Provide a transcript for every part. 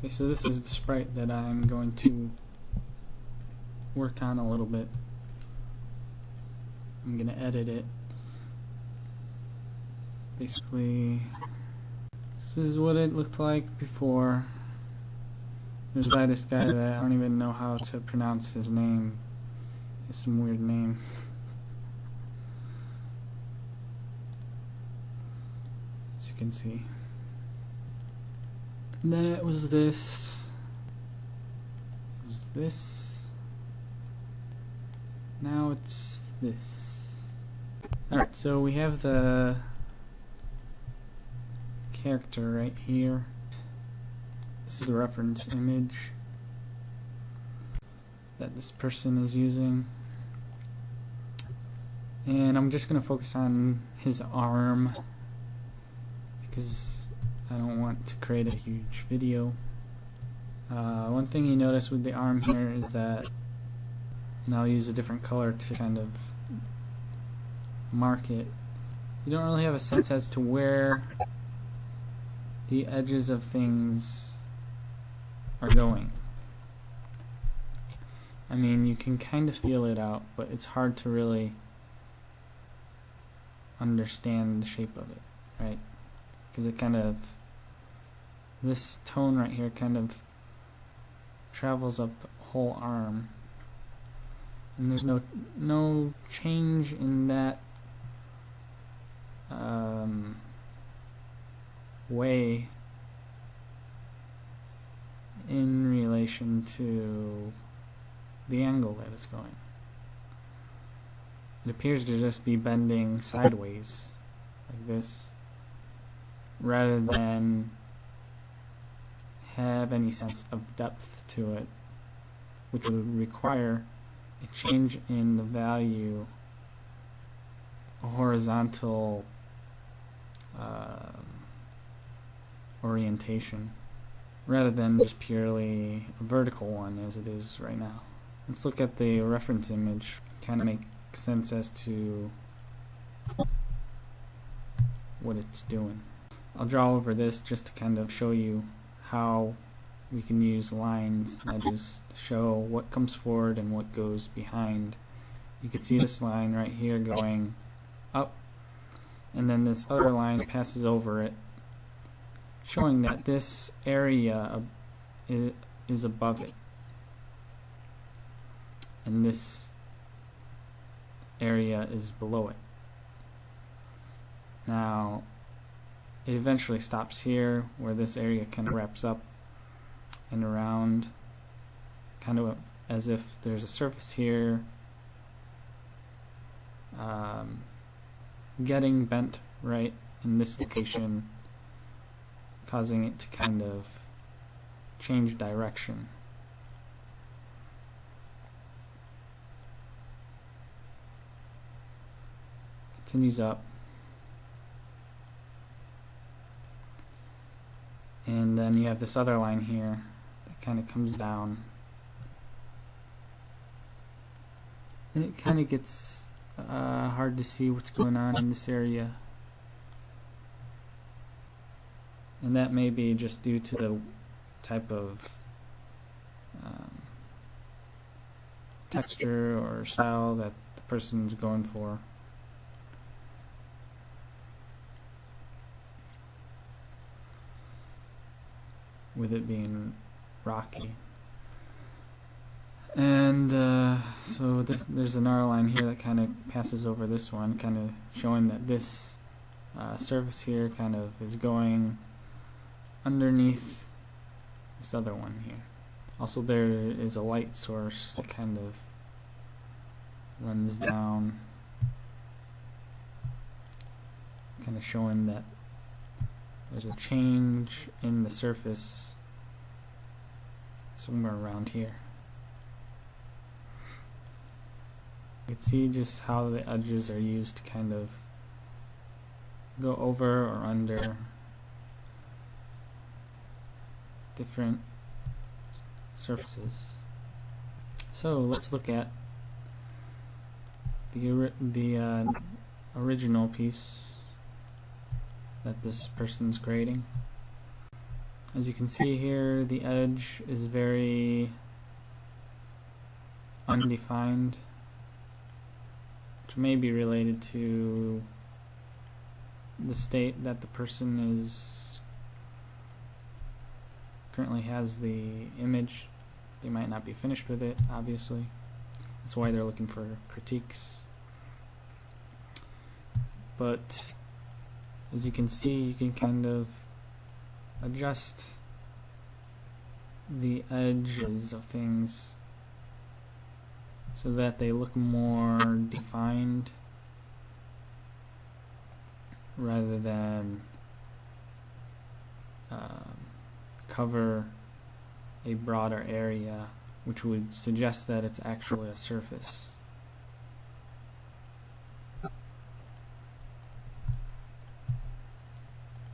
Okay, so this is the sprite that I'm going to work on a little bit. I'm going to edit it. Basically, this is what it looked like before. It was by this guy that I don't even know how to pronounce his name. It's some weird name. As you can see. And then it was this. It was this. Now it's this. Alright, so we have the character right here. This is the reference image that this person is using. And I'm just going to focus on his arm because I don't want to create a huge video. One thing you notice with the arm here is that, and I'll use a different color to kind of mark it, you don't really have a sense as to where the edges of things are going. I mean, you can kind of feel it out, but it's hard to really understand the shape of it, right? Because it kind of, this tone right here kind of travels up the whole arm, and there's no change in that way in relation to the angle that it's going. It appears to just be bending sideways like this, rather than have any sense of depth to it, which would require a change in the value, a horizontal orientation, rather than just purely a vertical one as it is right now. Let's look at the reference image, kind of make sense as to what it's doing. I'll draw over this just to kind of show you how we can use lines and edges to show what comes forward and what goes behind. You can see this line right here going up, and then this other line passes over it, showing that this area is above it, and this area is below it. Now, it eventually stops here, where this area kind of wraps up and around, kind of as if there's a surface here getting bent right in this location, causing it to kind of change direction. Continues up, and then you have this other line here that kind of comes down, and it kind of gets hard to see what's going on in this area, and that may be just due to the type of texture or style that the person's going for. With it being rocky. And so there's another line here that kind of passes over this one, kind of showing that this surface here kind of is going underneath this other one here. Also, there is a light source that kind of runs down, kind of showing that there's a change in the surface somewhere around here. You can see just how the edges are used to kind of go over or under different surfaces. So let's look at the original piece that this person's creating. As you can see here, the edge is very undefined, which may be related to the state that the person is currently has the image. They might not be finished with it, obviously. That's why they're looking for critiques. But as you can see, you can kind of adjust the edges of things so that they look more defined rather than cover a broader area, which would suggest that it's actually a surface.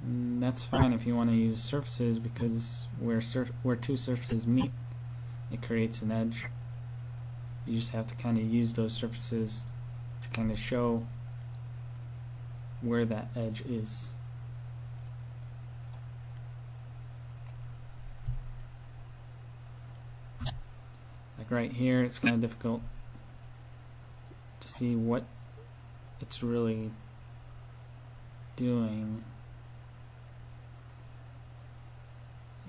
And that's fine if you want to use surfaces, because where two surfaces meet, it creates an edge. You just have to kind of use those surfaces to kind of show where that edge is. Like right here, it's kind of difficult to see what it's really doing,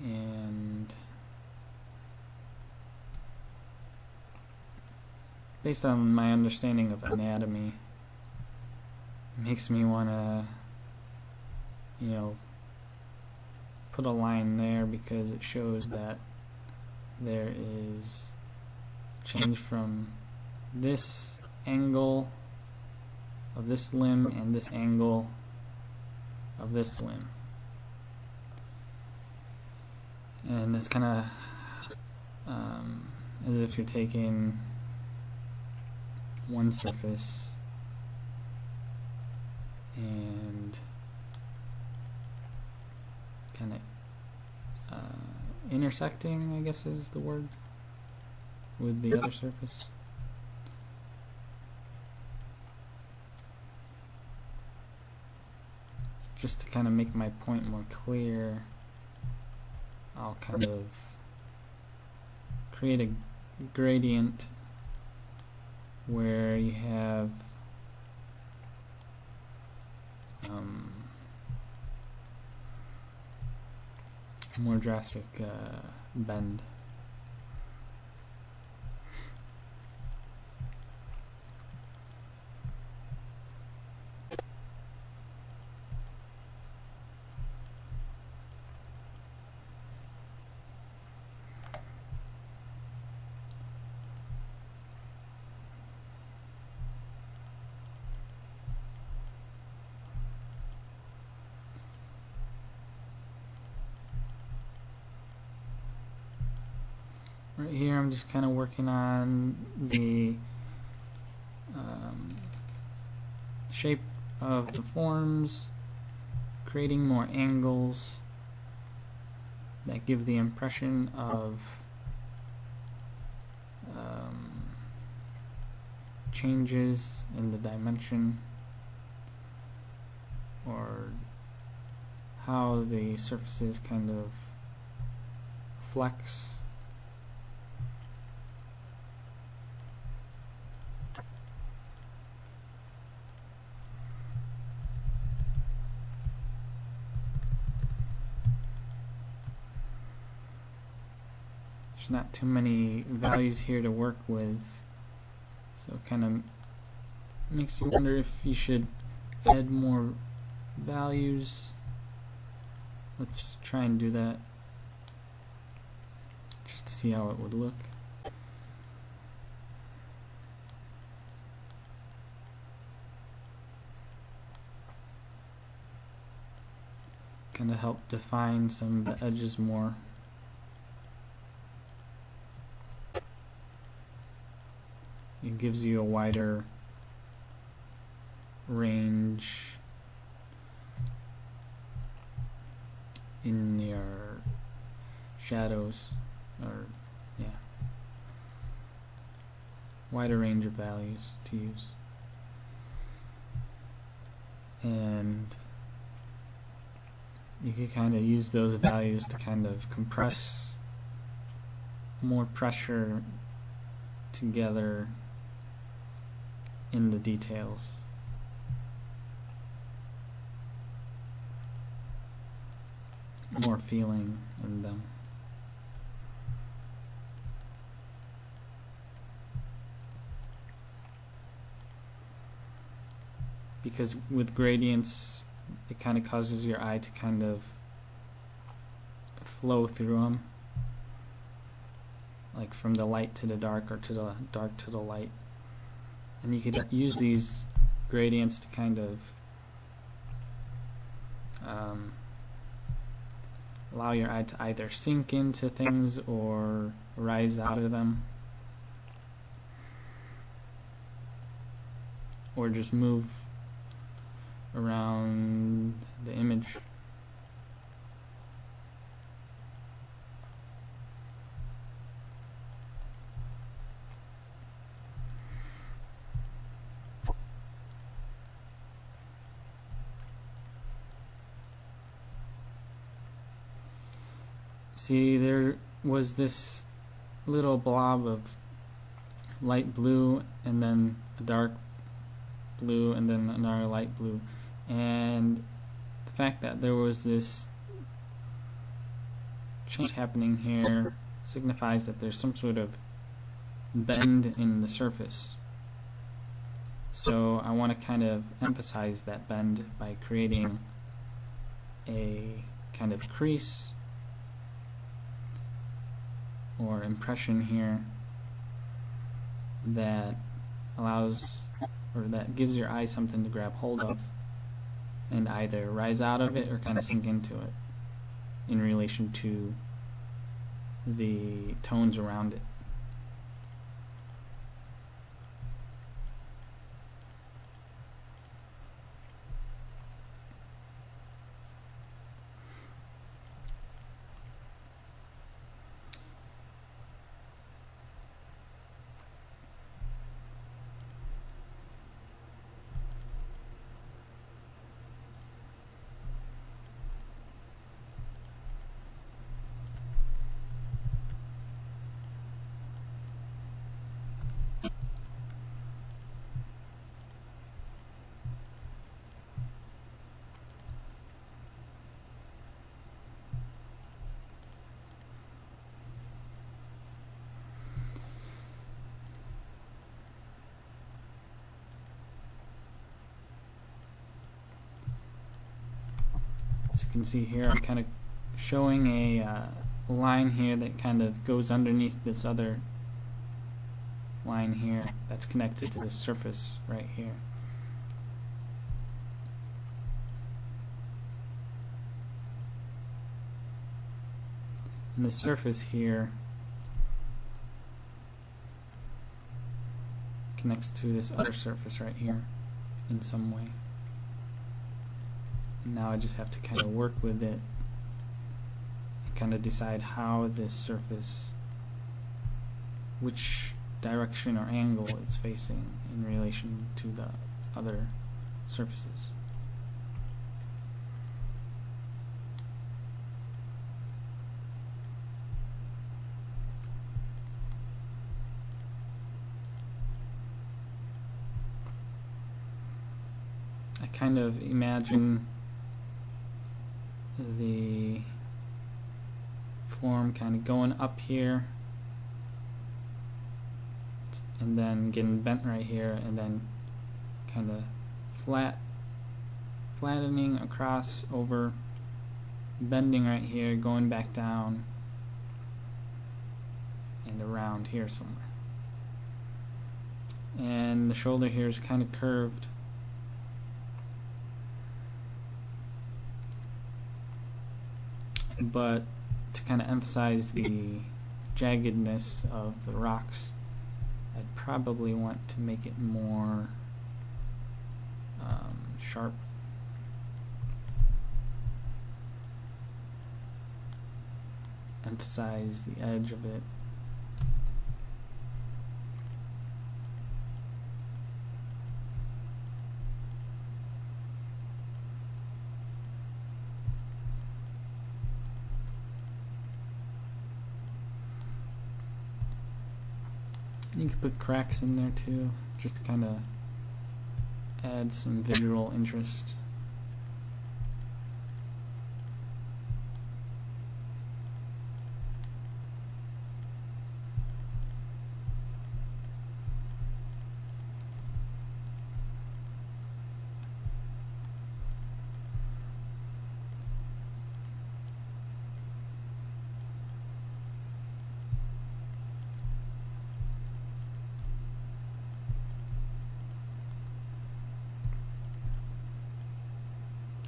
and based on my understanding of anatomy, it makes me want to, put a line there, because it shows that there is a change from this angle of this limb and this angle of this limb. And it's kind of as if you're taking one surface and kind of intersecting, I guess is the word, with the other surface. So just to kind of make my point more clear, I'll kind of create a gradient where you have more drastic bend. Right here, I'm just kind of working on the shape of the forms, creating more angles that give the impression of changes in the dimension, or how the surfaces kind of flex. There's not too many values here to work with, so it kind of makes you wonder if you should add more values. Let's try and do that just to see how it would look. Kind of help define some of the edges more. It gives you a wider range in your shadows, or wider range of values to use. And you can kind of use those values to kind of compress more pressure together in the details. More feeling in them. Because with gradients, it kind of causes your eye to kind of flow through them, like from the light to the dark, or to the dark to the light. And you could use these gradients to kind of allow your eye to either sink into things or rise out of them, or just move around the image. See, there was this little blob of light blue, and then a dark blue, and then another light blue. And the fact that there was this change happening here signifies that there's some sort of bend in the surface. So I want to kind of emphasize that bend by creating a kind of crease or impression here that allows, or that gives your eye something to grab hold of and either rise out of it or kind of sink into it in relation to the tones around it. As you can see here, I'm kind of showing a line here that kind of goes underneath this other line here that's connected to the surface right here. And the surface here connects to this other surface right here in some way. Now I just have to kind of work with it and kind of decide how this surface, which direction or angle it's facing in relation to the other surfaces. I kind of imagine the form kind of going up here and then getting bent right here, and then kind of flattening across over, bending right here, going back down and around here somewhere. And the shoulder here is kind of curved. But to kind of emphasize the jaggedness of the rocks, I'd probably want to make it more sharp. Emphasize the edge of it. You can put cracks in there too, just to kind of add some visual interest.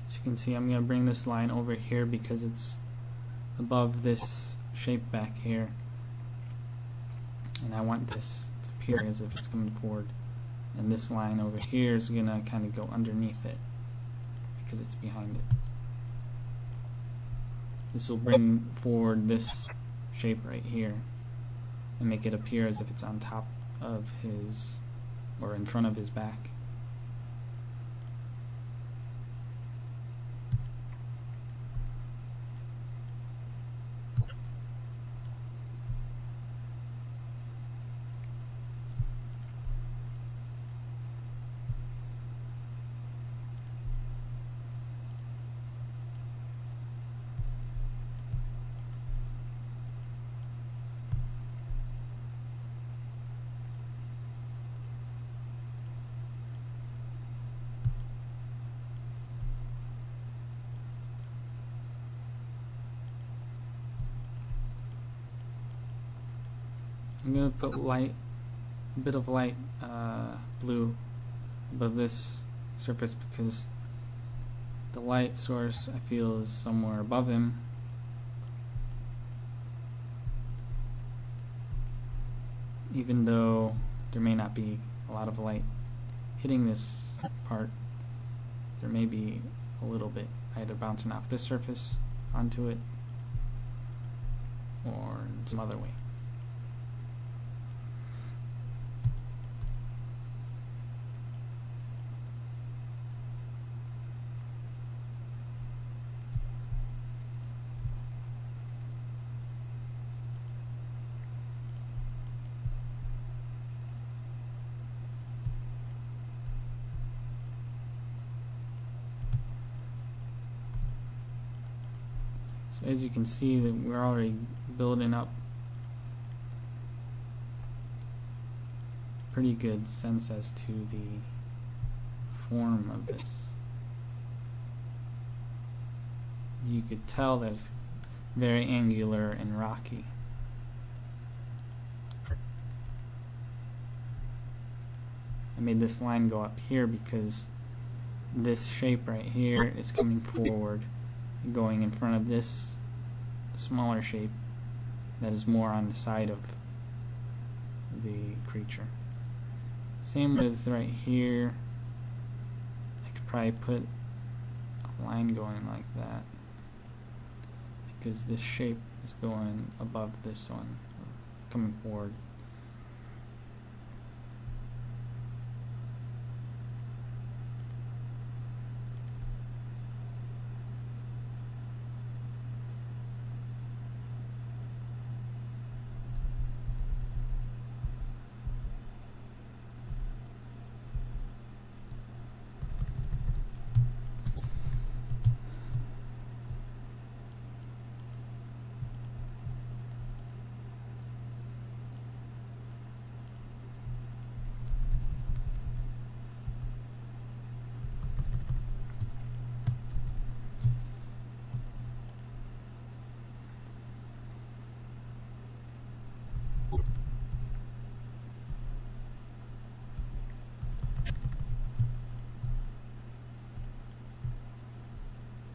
As you can see, I'm going to bring this line over here because it's above this shape back here, and I want this to appear as if it's coming forward, and this line over here is going to kind of go underneath it because it's behind it. This will bring forward this shape right here and make it appear as if it's on top of his, or in front of his back. I'm going to put a bit of light blue above this surface because the light source I feel is somewhere above him. Even though there may not be a lot of light hitting this part, there may be a little bit either bouncing off this surface onto it or in some other way. So as you can see, that we're already building up pretty good sense as to the form of this. You could tell that it's very angular and rocky. I made this line go up here because this shape right here is coming forward, going in front of this smaller shape that is more on the side of the creature. Same with right here. I could probably put a line going like that because this shape is going above this one, coming forward.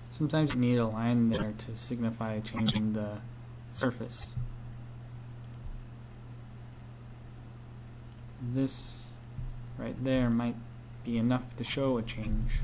Sometimes you need a line there to signify changing the surface. This right there might be enough to show a change.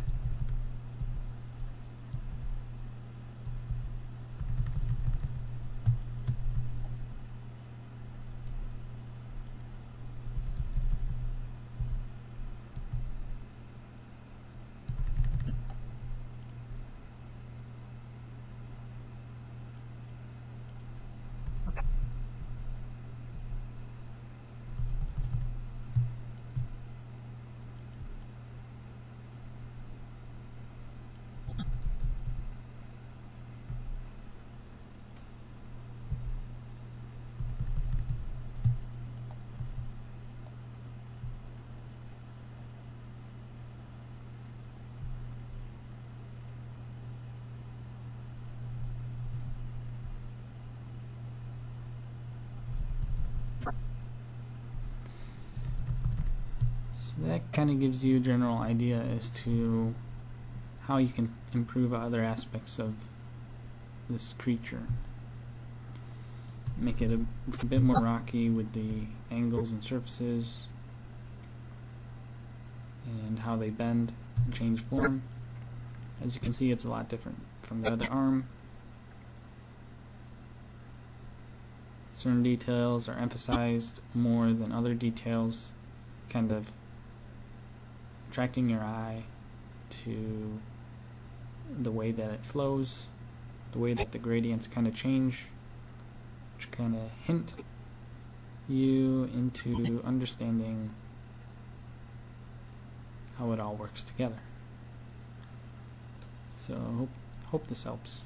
that kind of gives you a general idea as to how you can improve other aspects of this creature. Make it a bit more rocky with the angles and surfaces and how they bend and change form. As you can see, it's a lot different from the other arm. Certain details are emphasized more than other details, kind of attracting your eye to the way that it flows, the way that the gradients kind of change, which kind of hint you into understanding how it all works together. So hope this helps.